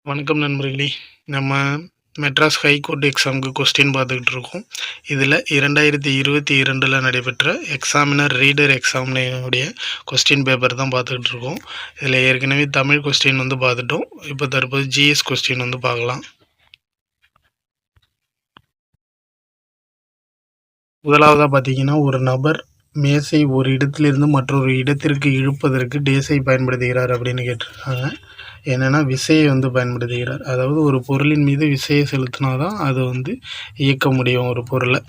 வணக்கம் நண்பர்களே. நம்ம மெட்ராஸ் ஹைகோர்ட் எக்ஸாமுக்கு கொஸ்டின் பார்த்துக்கிட்டு இருக்கோம். இதில் 2022 நடைபெற்ற எக்ஸாமினர் ரீடர் எக்ஸாமினுடைய கொஸ்டின் பேப்பர் தான் பார்த்துக்கிட்டு இருக்கோம். இதில் ஏற்கனவே தமிழ் கொஸ்டின் பார்த்துட்டோம். இப்போ தற்போது ஜிஎஸ் கொஸ்டின் பார்க்கலாம். முதலாவதாக பார்த்தீங்கன்னா, ஒரு நபர் மேசை ஒரு இடத்திலிருந்து மற்றொரு இடத்திற்கு இழுப்பதற்கு டேஸை பயன்படுத்துகிறார் அப்படின்னு கேட்டிருக்காங்க. என்னென்னா விசையை பயன்படுத்துகிறார். அதாவது ஒரு பொருளின் மீது விசையை செலுத்தினா தான் அது இயக்க முடியும் ஒரு பொருளை.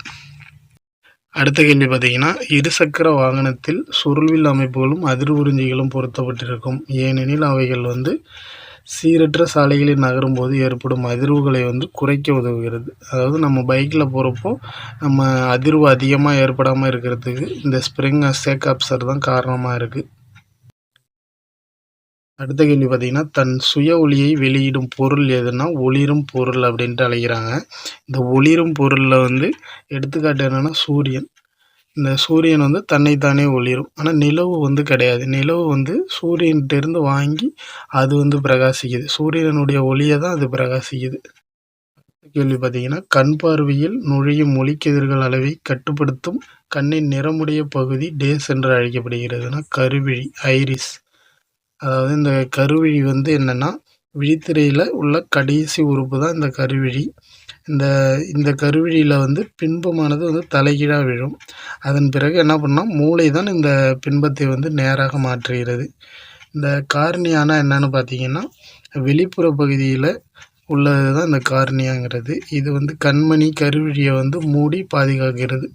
அடுத்த கேள்வி பார்த்தீங்கன்னா, இருசக்கர வாகனத்தில் சுருள்வில் அமைப்புகளும் அதிர்வுறிஞ்சிகளும் பொருத்தப்பட்டிருக்கும். ஏனெனில் அவைகள் சீரற்ற சாலைகளில் நகரும் போது ஏற்படும் அதிர்வுகளை குறைக்க உதவுகிறது. அதாவது நம்ம பைக்கில் போகிறப்போ நம்ம அதிர்வு அதிகமாக ஏற்படாமல் இருக்கிறதுக்கு இந்த ஸ்ப்ரிங் ஷேக் அப்சர் தான் காரணமாக இருக்குது. அடுத்த கேள்வி பார்த்தீங்கன்னா, தன் சுய ஒளியை வெளியிடும் பொருள் எதுனா ஒளிரும் பொருள் அப்படின்ட்டு அழைக்கிறாங்க. இந்த ஒளிரும் பொருளில் எடுத்துக்காட்டு என்னென்னா சூரியன். இந்த சூரியன் தன்னைத்தானே ஒளிரும். ஆனால் நிலவு கிடையாது. நிலவு சூரியன்கிட்டேருந்து வாங்கி அது பிரகாசிக்குது. சூரியனுடைய ஒளியை தான் அது பிரகாசிக்குது. கேள்வி பார்த்தீங்கன்னா, கண் பார்வையில் நுழையும் ஒளிக்கதிர்கள் அளவை கட்டுப்படுத்தும் கண்ணின் நிறமுடைய பகுதி டேஸ் என்று அழைக்கப்படுகிறதுனா கருவிழி, ஐரிஸ். அதாவது இந்த கருவிழி என்னென்னா விழித்திரையில் உள்ள கடைசி உறுப்பு தான் இந்த கருவிழி. இந்த கருவிழியில் பின்பமானது தலைகீழாக விழும். அதன் பிறகு என்ன பண்ணால் மூளை தான் இந்த பின்பத்தை நேராக மாற்றுகிறது. இந்த கார்னியானா என்னன்னு பார்த்தீங்கன்னா, வெளிப்புற பகுதியில் உள்ளது தான் இந்த கார்னியாங்கிறது. இது கண்மணி கருவிழியை மூடி பாதுகாக்கிறது.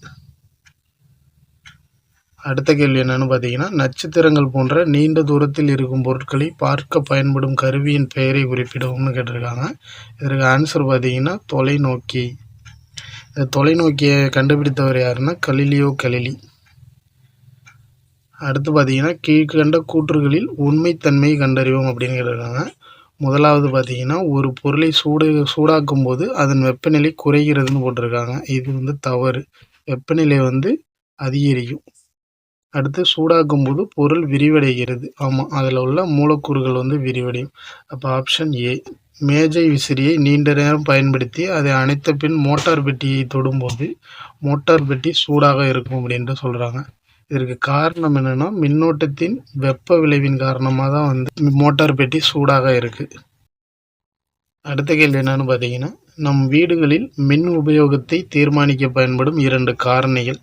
அடுத்த கேள்வி என்னென்னு பார்த்தீங்கன்னா, நட்சத்திரங்கள் போன்ற நீண்ட தூரத்தில் இருக்கும் பொருட்களை பார்க்க பயன்படும் கருவியின் பெயரை குறிப்பிடவும்னு கேட்டிருக்காங்க. இதற்கு ஆன்சர் பார்த்தீங்கன்னா தொலைநோக்கி. இந்த தொலைநோக்கியை கண்டுபிடித்தவர் யாருன்னா கலிலியோ கலிலி. அடுத்து பார்த்தீங்கன்னா, கீழ்கண்ட கூற்றுகளில் உண்மைத்தன்மையை கண்டறிவோம் அப்படின்னு கேட்டிருக்காங்க. முதலாவது பார்த்தீங்கன்னா, ஒரு பொருளை சூடாக்கும் போது அதன் வெப்பநிலை குறைகிறதுன்னு போட்டிருக்காங்க. இது தவறு. வெப்பநிலை அதிகரிக்கும். அடுத்து சூடாக்கும் போது பொருள் விரிவடைகிறது. ஆமாம், அதில் உள்ள மூலக்கூறுகள் விரிவடையும். அப்போ ஆப்ஷன் ஏ. மேஜை விசிறியை நீண்ட நேரம் பயன்படுத்தி அதை அணைத்த பின் மோட்டார் பெட்டியை தொடும்போது மோட்டார் பெட்டி சூடாக இருக்கும் அப்படின்ட்டு சொல்கிறாங்க. இதற்கு காரணம் என்னென்னா மின்னோட்டத்தின் வெப்ப விளைவின் காரணமாக தான் மோட்டார் பெட்டி சூடாக இருக்குது. அடுத்த கேள்வி என்னன்னு பார்த்தீங்கன்னா, நம் வீடுகளில் மின் உபயோகத்தை தீர்மானிக்க பயன்படும் 2 காரணிகள்.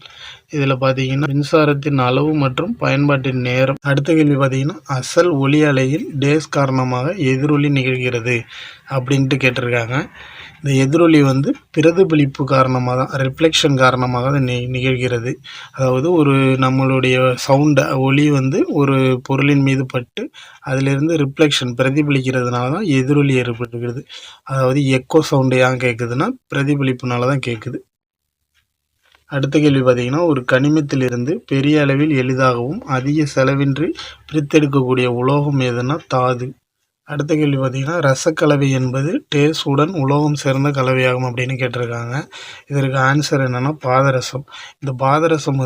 இதில் பார்த்தீங்கன்னா மின்சாரத்தின் அளவு மற்றும் பயன்பாட்டின் நேரம். அடுத்த கேள்வி பார்த்தீங்கன்னா, அசல் ஒளி அலையில் டேஸ் காரணமாக எதிரொலி நிகழ்கிறது அப்படின்ட்டு கேட்டிருக்காங்க. இந்த எதிரொலி பிரதிபலிப்பு காரணமாக தான், ரிஃப்ளெக்ஷன் காரணமாக தான் நிகழ்கிறது. அதாவது ஒரு நம்மளுடைய சவுண்டை ஒளி ஒரு பொருளின் மீது பட்டு அதிலிருந்து ரிஃப்ளெக்ஷன் பிரதிபலிக்கிறதுனால தான் எதிரொலி ஏற்பட்டுகிறது. அதாவது எக்கோ சவுண்டு ஏன் கேட்குதுன்னா பிரதிபலிப்புனால தான் கேட்குது. அடுத்த கேள்வி பார்த்தீங்கன்னா, ஒரு கனிமத்திலிருந்து பெரிய அளவில் எளிதாகவும் அதிக செலவின்றி பிரித்தெடுக்கக்கூடிய உலோகம் எதுனா தாது. அடுத்த கேள்வி பார்த்தீங்கன்னா, ரசக்கலவை என்பது டேஸ் உடன் உலோகம் சேர்ந்த கலவையாகும் அப்படின்னு கேட்டிருக்காங்க. இதற்கு ஆன்சர் என்னென்னா பாதரசம். இந்த பாதரசம்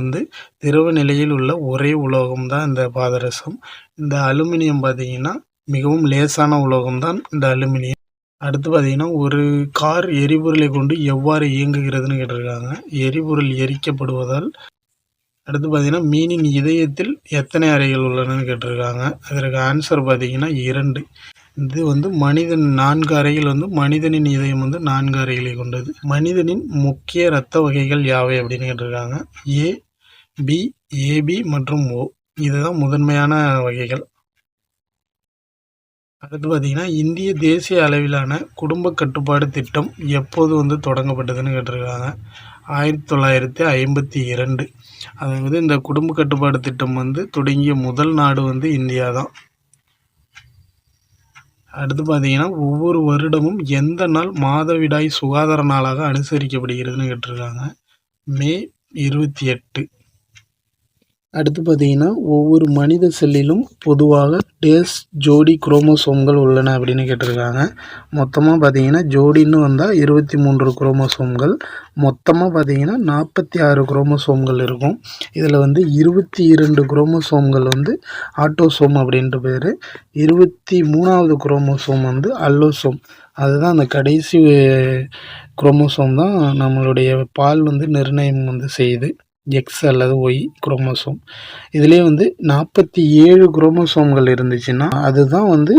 திரவ நிலையில் உள்ள ஒரே உலோகம் தான் இந்த பாதரசம். இந்த அலுமினியம் பார்த்தீங்கன்னா மிகவும் லேசான உலோகம் தான் இந்த அலுமினியம். அடுத்து பார்த்தீங்கன்னா, ஒரு கார் எரிபொருளை கொண்டு எவ்வாறு இயங்குகிறதுன்னு கேட்டிருக்காங்க. எரிபொருள் எரிக்கப்படுவதால். அடுத்து பார்த்தீங்கன்னா, மீனின் இதயத்தில் எத்தனை அறைகள் உள்ளனன்னு கேட்டிருக்காங்க. அதற்கு ஆன்சர் பார்த்தீங்கன்னா 2. இது மனிதன் 4 அறைகள் மனிதனின் இதயம் 4 அறைகளை கொண்டது. மனிதனின் முக்கிய இரத்த வகைகள் யாவை அப்படின்னு கேட்டிருக்காங்க. ஏ, பி, ஏபி மற்றும் ஓ. இதுதான் முதன்மையான வகைகள். அடுத்து பார்த்தீங்கன்னா, இந்திய தேசிய அளவிலான குடும்ப கட்டுப்பாடு திட்டம் எப்போது தொடங்கப்பட்டதுன்னு கேட்டிருக்காங்க. 1952. அதாவது இந்த குடும்ப கட்டுப்பாடு திட்டம் தொடங்கிய முதல் நாடு இந்தியா தான். அடுத்து பார்த்தீங்கன்னா, ஒவ்வொரு வருடமும் எந்த நாள் மாதவிடாய் சுகாதார நாளாக அனுசரிக்கப்படுகிறதுன்னு கேட்டிருக்காங்க. மே 28. அடுத்து பார்த்தீங்கன்னா, ஒவ்வொரு மனித செல்லிலும் பொதுவாக டேஸ் ஜோடி குரோமோசோம்கள் உள்ளன அப்படின்னு கேட்டிருக்காங்க. மொத்தமா பார்த்தீங்கன்னா, ஜோடின்னு வந்தா 23 குரோமோசோம்கள். மொத்தமா பார்த்தீங்கன்னா, 46 குரோமோசோம்கள் இருக்கும். இதில வந்து 22 குரோமோசோம்கள் வந்து ஆட்டோசோம் அப்படின்ட்டு பேரு. 23வது குரோமோசோம் வந்து அல்லோசோம். அதுதான் அந்த கடைசி குரோமோசோம் தான் நம்மளுடைய பால் வந்து நிர்ணயம் வந்து செய்யுது. எக்ஸ் அல்லது ஒய் குரோமோசோம். இதிலே வந்து 47 குரோமோசோம்கள் இருந்துச்சுன்னா, அதுதான் வந்து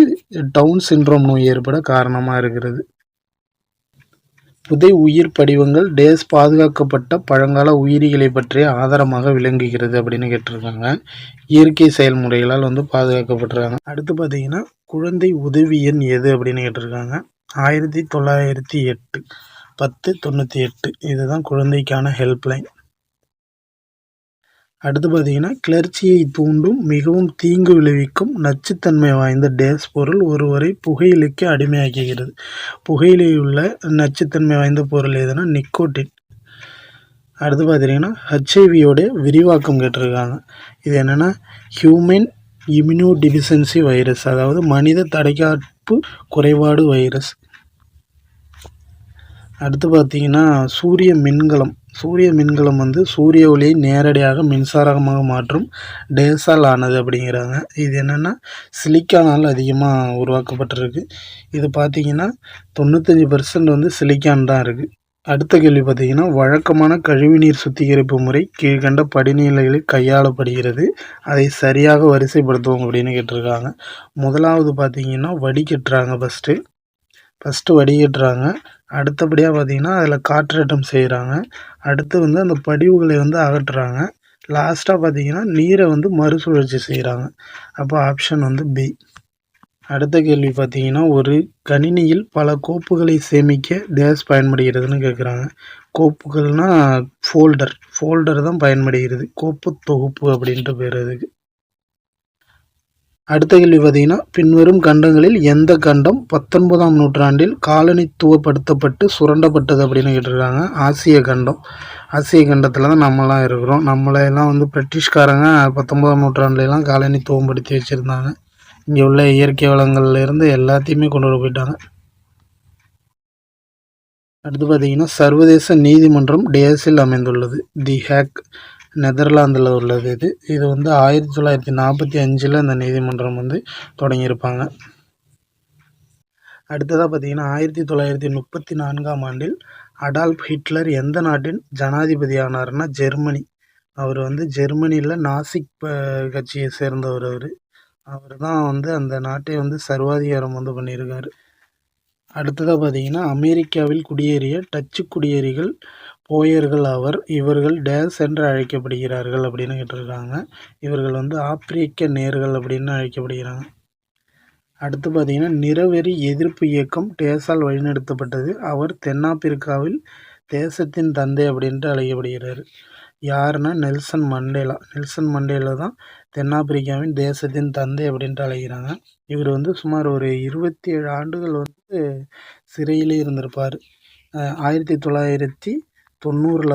டவுன் சிண்ட்ரோம் நோய் ஏற்பட காரணமா இருக்கிறது. புதை உயிர் படிவங்கள் டேஸ் பாதுகாக்கப்பட்ட பழங்கால உயிரிகளை பற்றிய ஆதாரமாக விளங்குகிறது அப்படின்னு கேட்டிருக்காங்க. இயற்கை செயல்முறைகளால் வந்து பாதுகாக்கப்பட்டிருக்காங்க. அடுத்து பார்த்தீங்கன்னா, குழந்தை உதவி எண் எது அப்படின்னு கேட்டிருக்காங்க. 1908 1098 இதுதான் குழந்தைக்கான ஹெல்ப்லைன். அடுத்து பார்த்தீங்கன்னா, கிளர்ச்சியை தூண்டும் மிகவும் தீங்கு விளைவிக்கும் நச்சுத்தன்மை வாய்ந்த டேஸ் பொருள் ஒருவரை புகையிலைக்கு அடிமையாக்குகிறது. புகையிலையில் உள்ள நச்சுத்தன்மை வாய்ந்த பொருள் எதுனா நிக்கோட்டின். அடுத்து பார்த்தீங்கன்னா, ஹெச்ஐவியோட விரிவாக்கம் கேட்டிருக்காங்க. இது என்னென்னா ஹியூமன் இம்யூனோ டிஃபிஷியன்சி வைரஸ், அதாவது மனித தடைக்காப்பு குறைபாடு வைரஸ். அடுத்து பார்த்தீங்கன்னா, சூரிய மின்கலம். சூரிய மின்கலம் வந்து சூரிய ஒளியை நேரடியாக மின்சாரமாக மாற்றும் டேஸால் ஆனது அப்படிங்கிறாங்க. இது என்னென்னா சிலிக்கானால் அதிகமாக உருவாக்கப்பட்டிருக்கு. இது பார்த்தீங்கன்னா 95% வந்து சிலிக்கான் தான் இருக்குது. அடுத்த கேள்வி பார்த்தீங்கன்னா, வழக்கமான கழிவுநீர் சுத்திகரிப்பு முறை கீழ்கண்ட படிநிலைகளில் கையாளப்படுகிறது. அதை சரியாக வரிசைப்படுத்துவோம் அப்படின்னு கேட்டிருக்காங்க. முதலாவது பார்த்தீங்கன்னா வடிகட்டுறாங்க. ஃபஸ்ட்டு வடிகட்டுறாங்க. அடுத்தபடியாக பார்த்தீங்கன்னா, அதில் காற்றேற்றம் செய்கிறாங்க. அடுத்து வந்து அந்த படிவுகளை வந்து அகற்றுறாங்க. லாஸ்ட்டாக பார்த்தீங்கன்னா, நீரை வந்து மறுசுழற்சி செய்கிறாங்க. அப்போ ஆப்ஷன் வந்து பி. அடுத்த கேள்வி பார்த்தீங்கன்னா, ஒரு கணினியில் பல கோப்புகளை சேமிக்க டேஸ் பயன்படுகிறதுன்னு கேட்குறாங்க. கோப்புகள்னால் ஃபோல்டர் தான் பயன்படுகிறது. கோப்பு தொகுப்பு அப்படின்ட்டு பேர் அதுக்கு. அடுத்த கேள்வி பார்த்தீங்கன்னா, பின்வரும் கண்டங்களில் எந்த கண்டம் 19ஆம் நூற்றாண்டில் காலனித்துவப்படுத்தப்பட்டு சுரண்டப்பட்டது அப்படின்னு கேட்டிருக்காங்க. ஆசிய கண்டம். ஆசிய கண்டத்தில் தான் நம்மலாம் இருக்கிறோம். நம்மளையெல்லாம் வந்து பிரிட்டிஷ்காரங்க 19ஆம் நூற்றாண்டுலாம் காலனித்துவம் படுத்தி வச்சுருந்தாங்க. இங்கே உள்ள இயற்கை வளங்கள்லேருந்து எல்லாத்தையுமே கொண்டு போயிட்டாங்க. அடுத்து பார்த்தீங்கன்னா, சர்வதேச நீதிமன்றம் டேஸில் அமைந்துள்ளது. தி ஹேக் நெதர்லாந்தில் உள்ளது. இது வந்து 1945 இந்த நீதிமன்றம் வந்து தொடங்கியிருப்பாங்க. அடுத்ததாக பார்த்தீங்கன்னா, 1934ஆம் ஆண்டில் அடால்ஃப் ஹிட்லர் எந்த நாட்டின் ஜனாதிபதி ஆனார்னா ஜெர்மனி. அவர் வந்து ஜெர்மனியில் நாசிக் கட்சியை சேர்ந்தவர். அவர் தான் வந்து அந்த நாட்டை வந்து சர்வாதிகாரம் வந்து பண்ணியிருக்காரு. அடுத்ததாக பார்த்தீங்கன்னா, அமெரிக்காவில் குடியேறிய டச்சு குடியேறிகள் போயர்கள் ஆவர். இவர்கள் டேஸ் என்று அழைக்கப்படுகிறார்கள் அப்படின்னு கேட்டிருக்காங்க. இவர்கள் வந்து ஆப்பிரிக்க நேர்கள் அப்படின்னு அழைக்கப்படுகிறாங்க. அடுத்து பார்த்தீங்கன்னா, நிறவெறி எதிர்ப்பு இயக்கம் டேஸால் வழிநடத்தப்பட்டது. அவர் தென்னாப்பிரிக்காவில் தேசத்தின் தந்தை அப்படின்ட்டு அழைக்கப்படுகிறார். யாருன்னா நெல்சன் மண்டேலா தான் தென்னாப்பிரிக்காவின் தேசத்தின் தந்தை அப்படின்ட்டு அழைக்கிறாங்க. இவர் வந்து சுமார் ஒரு 27 ஆண்டுகள் வந்து சிறையிலே இருந்திருப்பார். 1990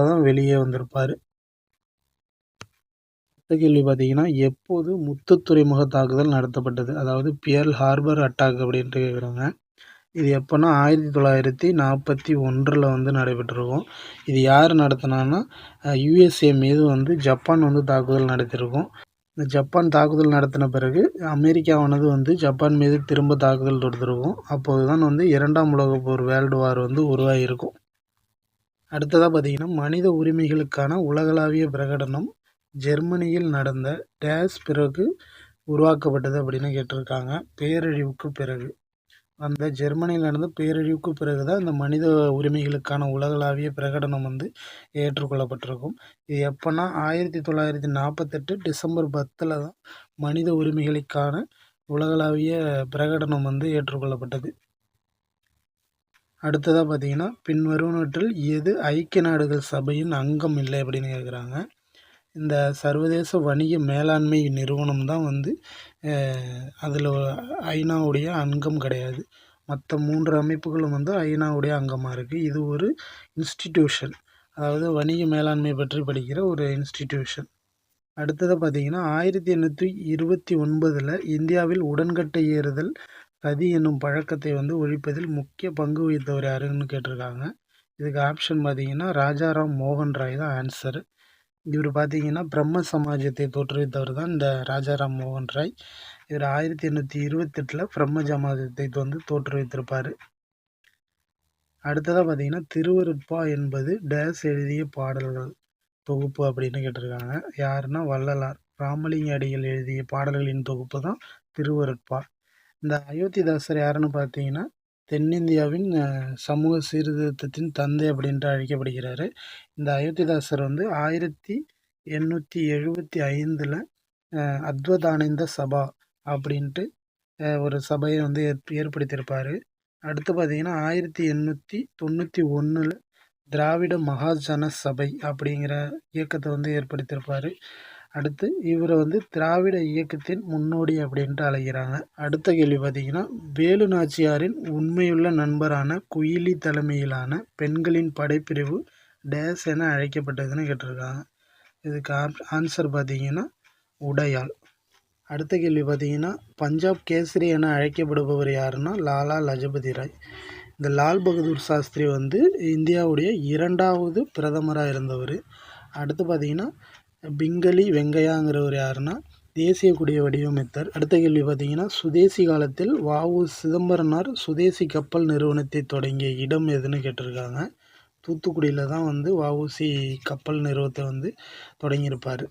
தான் வெளியே வந்திருப்பார். அடுத்த கேள்வி பார்த்தீங்கன்னா, எப்போது முத்து துறைமுக தாக்குதல் நடத்தப்பட்டது? அதாவது பியர்ல் ஹார்பர் அட்டாக் அப்படின்ட்டு கேட்குறாங்க. இது எப்போன்னா 1941 வந்து நடைபெற்றிருக்கும். இது யார் நடத்தினான்னா யுஎஸ்ஏ மீது வந்து ஜப்பான் வந்து தாக்குதல் நடத்தியிருக்கும். இந்த ஜப்பான் தாக்குதல் நடத்தின பிறகு அமெரிக்காவானது வந்து ஜப்பான் மீது திரும்ப தாக்குதல் தொடுத்திருக்கும். அப்போது தான் வந்து 2ஆம் உலகப் போர் வேர்ல்டு வார் வந்து உருவாகியிருக்கும். அடுத்ததாக பார்த்தீங்கன்னா, மனித உரிமைகளுக்கான உலகளாவிய பிரகடனம் ஜெர்மனியில் நடந்த டேஸ் பிறகு உருவாக்கப்பட்டது அப்படின்னு கேட்டிருக்காங்க. பேரழிவுக்கு பிறகு. அந்த ஜெர்மனியில் நடந்த பேரழிவுக்கு பிறகு தான் இந்த மனித உரிமைகளுக்கான உலகளாவிய பிரகடனம் வந்து ஏற்றுக்கொள்ளப்பட்டிருக்கும். இது எப்போன்னா 1948 டிசம்பர் 10 தான் மனித உரிமைகளுக்கான உலகளாவிய பிரகடனம் வந்து ஏற்றுக்கொள்ளப்பட்டது. அடுத்ததாக பார்த்தீங்கன்னா, பின்வருவனவற்றில் எது ஐக்கிய நாடுகள் சபையின் அங்கம் இல்லை அப்படின்னு கேட்குறாங்க. இந்த சர்வதேச வணிக மேலாண்மை நிறுவனம் தான் வந்து அதில் ஐநாவுடைய அங்கம் கிடையாது. மற்ற 3 அமைப்புகளும் வந்து ஐநாவுடைய அங்கமாக இருக்குது. இது ஒரு இன்ஸ்டிடியூஷன், அதாவது வணிக மேலாண்மை பற்றி படிக்கிற ஒரு இன்ஸ்டிடியூஷன். அடுத்தது பார்த்தீங்கன்னா 1829 இந்தியாவில் உடன்கட்டை ஏறுதல் சதி என்னும் பழக்கத்தை வந்து ஒழிப்பதில் முக்கிய பங்கு வகித்தவர் யாருன்னு கேட்டிருக்காங்க. இதுக்கு ஆப்ஷன் பார்த்தீங்கன்னா ராஜாராம் மோகன் ராய் தான் ஆன்சர். இவர் பார்த்தீங்கன்னா பிரம்ம சமாஜத்தை தோற்றுவித்தவர் தான் இந்த ராஜாராம் மோகன் ராய். இவர் 1828 பிரம்ம சமாஜத்தை வந்து தோற்றுவித்திருப்பார். அடுத்ததாக பார்த்தீங்கன்னா திருவருட்பா என்பது டேஸ் எழுதிய பாடல்கள் தொகுப்பு அப்படின்னு கேட்டிருக்காங்க. யாருன்னா வள்ளலார் ராமலிங்க அடிகள் எழுதிய பாடல்களின் தொகுப்பு தான் திருவருட்பா. இந்த அயோத்திதாசர் யாருன்னு பார்த்தீங்கன்னா தென்னிந்தியாவின் சமூக சீர்திருத்தத்தின் தந்தை அப்படின்ட்டு அழைக்கப்படுகிறாரு. இந்த அயோத்திதாசர் வந்து 1875 அத்வதானந்த சபா அப்படின்ட்டு ஒரு சபையை வந்து ஏற்படுத்தியிருப்பார். அடுத்து பார்த்தீங்கன்னா 1891 திராவிட மகாஜன சபை அப்படிங்கிற இயக்கத்தை வந்து ஏற்படுத்தியிருப்பார். அடுத்து இவரை வந்து திராவிட இயக்கத்தின் முன்னோடி அப்படின்ட்டு அழைக்கிறாங்க. அடுத்த கேள்வி பார்த்தீங்கன்னா வேலு நாச்சியாரின் உண்மையுள்ள நண்பரான குயிலி தலைமையிலான பெண்களின் படைப்பிரிவு டேஸ் என அழைக்கப்பட்டதுன்னு கேட்டிருக்காங்க. இதுக்கு ஆன்சர் பார்த்தீங்கன்னா உடையாள். அடுத்த கேள்வி பார்த்தீங்கன்னா பஞ்சாப் கேசரி என அழைக்கப்படுபவர் யாருன்னா லாலா லஜபதி ராய். இந்த லால் பகதூர் சாஸ்திரி வந்து இந்தியாவுடைய 2வது பிரதமராக இருந்தவர். அடுத்து பார்த்தீங்கன்னா பிங்களி வெங்கையாங்கிறவர் யாருன்னா தேசிய கொடியை வடிவமைத்தார். அடுத்த கேள்வி பார்த்தீங்கன்னா சுதேசி காலத்தில் வ.உ. சிதம்பரனார் சுதேசி கப்பல் நிறுவனத்தை தொடங்கிய இடம் எதுன்னு கேட்டிருக்காங்க. தூத்துக்குடியில் தான் வந்து வ.உ.சி. கப்பல் நிறுவனத்தை வந்து தொடங்கியிருப்பார்.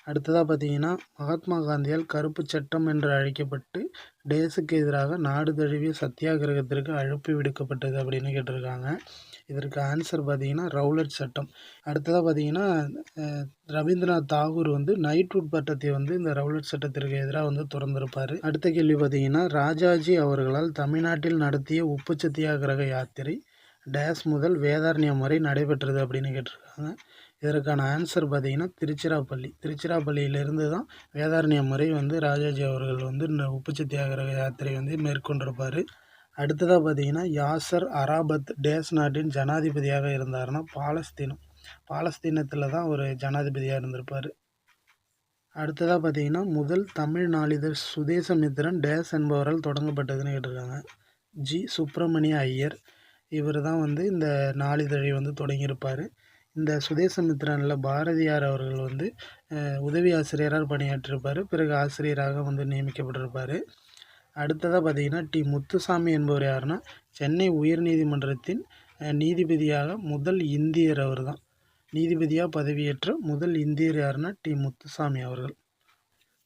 அடுத்ததாக பார்த்தீங்கன்னா மகாத்மா காந்தியால் கருப்பு சட்டம் என்று அழைக்கப்பட்டு டேஸுக்கு எதிராக நாடு தழுவிய சத்தியாகிரகத்திற்கு அழைப்பு விடுக்கப்பட்டது அப்படின்னு கேட்டிருக்காங்க. இதற்கு ஆன்சர் பார்த்தீங்கன்னா ரவுலட் சட்டம். அடுத்ததாக பார்த்தீங்கன்னா ரவீந்திரநாத் தாகூர் வந்து நைட்வுட் பட்டத்தை வந்து இந்த ரவுலட் சட்டத்திற்கு எதிராக வந்து திறந்திருப்பார். அடுத்த கேள்வி பார்த்தீங்கன்னா ராஜாஜி அவர்களால் தமிழ்நாட்டில் நடத்திய உப்பு சத்தியாகிரக யாத்திரை டேஸ் முதல் வேதாரண்யம் வரை நடைபெற்றது அப்படின்னு கேட்டிருக்காங்க. இதற்கான ஆன்சர் பார்த்தீங்கன்னா திருச்சிராப்பள்ளியிலிருந்து தான் வேதாரண்யம் வரை வந்து ராஜாஜி அவர்கள் வந்து இந்த உப்பு சத்தியாகிரக யாத்திரை வந்து மேற்கொண்டிருப்பார். அடுத்ததாக பார்த்தீங்கன்னா யாசர் அரபாத் டேஸ் நாட்டின் ஜனாதிபதியாக இருந்தாருன்னா பாலஸ்தீனத்தில் தான் ஒரு ஜனாதிபதியாக இருந்திருப்பார். அடுத்ததாக பார்த்தீங்கன்னா முதல் தமிழ் நாளிதழ் சுதேசமித்திரன் டேஸ் என்பவரால் தொடங்கப்பட்டதுன்னு கேட்டிருக்காங்க. ஜி. சுப்பிரமணிய ஐயர். இவர் தான் வந்து இந்த நாளிதழை வந்து தொடங்கியிருப்பார். இந்த சுதேசமித்திரனில் பாரதியார் அவர்கள் வந்து உதவி ஆசிரியராக பணியாற்றியிருப்பார். பிறகு ஆசிரியராக வந்து நியமிக்கப்பட்டிருப்பார். அடுத்ததாக பார்த்தீங்கன்னா டி. முத்துசாமி என்பவர் யாருன்னா சென்னை உயர்நீதிமன்றத்தின் நீதிபதியாக முதல் இந்தியர் அவர் தான். நீதிபதியாக பதவியேற்ற முதல் இந்தியர் யாருன்னா டி. முத்துசாமி அவர்கள்.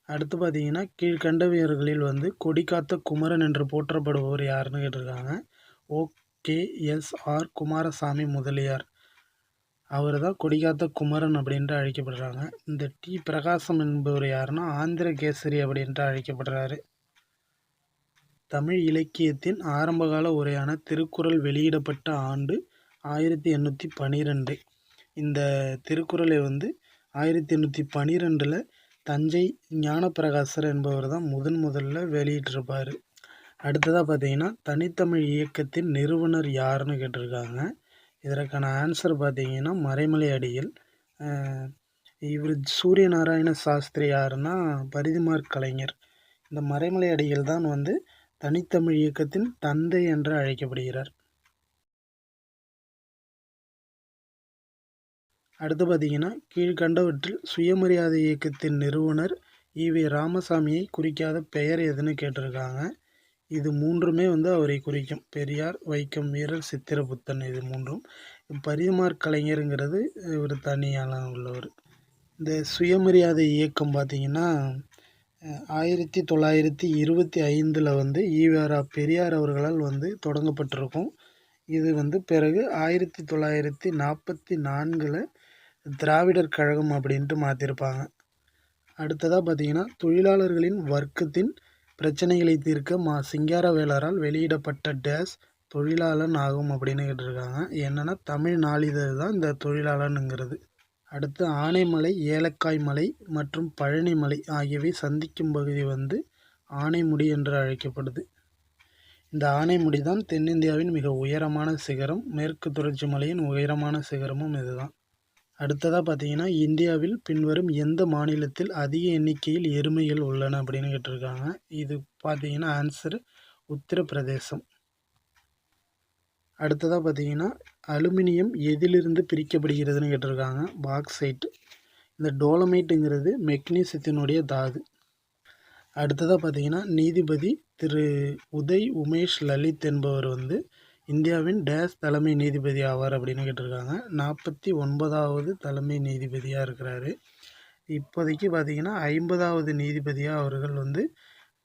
அடுத்து பார்த்தீங்கன்னா கீழ்கண்டவர்களில் வந்து கொடிகாத்த குமரன் என்று போற்றப்படுபவர் யாருன்னு கேட்டிருக்காங்க. O.K.S.R. குமாரசாமி முதலியார். அவர் தான் கொடிகாத்த குமரன் அப்படின்ட்டு அழைக்கப்படுறாங்க. இந்த டி. பிரகாசம் என்பவர் யாருன்னா ஆந்திர கேசரி அப்படின்ட்டு அழைக்கப்படுறாரு. தமிழ் இலக்கியத்தின் ஆரம்பகால உரையான திருக்குறள் வெளியிடப்பட்ட ஆண்டு 1812. இந்த திருக்குறளை வந்து 1812 தஞ்சை ஞானப்பிரகாசர் என்பவர் தான் முதல்ல வெளியிட்டிருப்பார். அடுத்ததாக பார்த்தீங்கன்னா தனித்தமிழ் இயக்கத்தின் நிறுவனர் யாருன்னு கேட்டிருக்காங்க. இதற்கான ஆன்சர் பார்த்தீங்கன்னா மறைமலை அடிகள். இவர் சூரியநாராயண சாஸ்திரி யாருன்னா பரிதிமாற் கலைஞர். இந்த மறைமலை அடிகள் தான் வந்து தனித்தமிழ் இயக்கத்தின் தந்தை என்று அழைக்கப்படுகிறார். அடுத்து பார்த்தீங்கன்னா கீழ்கண்டவற்றில் சுயமரியாதை இயக்கத்தின் நிறுவனர் ஈ.வே. ராமசாமியை குறிக்காத பெயர் எதுன்னு கேட்டிருக்காங்க. இது மூன்றுமே வந்து அவரை குறிக்கும். பெரியார், வைக்கம் வீரர், சித்திரபுத்தன். இது மூன்றும். பரிதிமாற் கலைஞருங்கிறது ஒரு தனியால உள்ளவர். இந்த சுயமரியாதை இயக்கம் பார்த்திங்கன்னா 1925 வந்து ஈ.வே. பெரியார் அவர்களால் வந்து தொடங்கப்பட்டிருக்கும். இது வந்து பிறகு 1944 திராவிடர் கழகம் அப்படின்ட்டு மாற்றிருப்பாங்க. அடுத்ததாக பார்த்திங்கன்னா தொழிலாளர்களின் வர்க்கத்தின் பிரச்சனைகளை தீர்க்க சிங்காரவேலரால் வெளியிடப்பட்ட டேஸ் தொழிலாளன் ஆகும் அப்படின்னு கேட்டிருக்காங்க. என்னென்னா தமிழ் நாளிதழ் தான் இந்த தொழிலாளனுங்கிறது. அடுத்து ஆனைமலை, ஏலக்காய் மலை மற்றும் பழனிமலை ஆகியவை சந்திக்கும் பகுதி வந்து ஆனைமுடி என்று அழைக்கப்படுது. இந்த ஆனைமுடி தான் தென்னிந்தியாவின் மிக உயரமான சிகரம். மேற்கு தொடர்ச்சி மலையின் உயரமான சிகரமும் இதுதான். அடுத்ததாக பார்த்தீங்கன்னா, இந்தியாவில் பின்வரும் எந்த மாநிலத்தில் அதிக எண்ணிக்கையில் எருமைகள் உள்ளன அப்படின்னு கேட்டிருக்காங்க. இது பார்த்தீங்கன்னா ஆன்சர் உத்தரப்பிரதேசம். அடுத்ததாக பார்த்தீங்கன்னா, அலுமினியம் எதிலிருந்து பிரிக்கப்படுகிறதுன்னு கேட்டிருக்காங்க. பாக்சைட். இந்த டோலமைட்டுங்கிறது மெக்னீசியத்தினுடைய தாது. அடுத்ததாக பார்த்தீங்கன்னா, நீதிபதி திரு உதய் உமேஷ் லலித் என்பவர் வந்து இந்தியாவின் டேஸ் தலைமை நீதிபதி ஆவார் அப்படின்னு கேட்டிருக்காங்க. 49வது தலைமை நீதிபதியாக இருக்கிறாரு. இப்போதைக்கு பார்த்தீங்கன்னா 50வது நீதிபதியாக அவர்கள் வந்து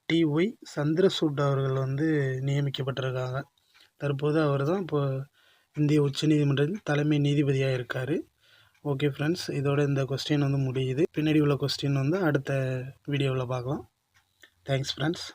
TY சந்திரசூட் அவர்கள் வந்து நியமிக்கப்பட்டிருக்காங்க. தற்போது அவர் தான் இப்போ இந்திய உச்சநீதிமன்றத்தின் தலைமை நீதிபதியாக இருக்கார். ஓகே ஃப்ரெண்ட்ஸ், இதோட இந்த கொஸ்டின் வந்து முடியுது. பின்னாடி உள்ள கொஸ்டின் வந்து அடுத்த வீடியோவில் பார்க்கலாம். Thanks friends.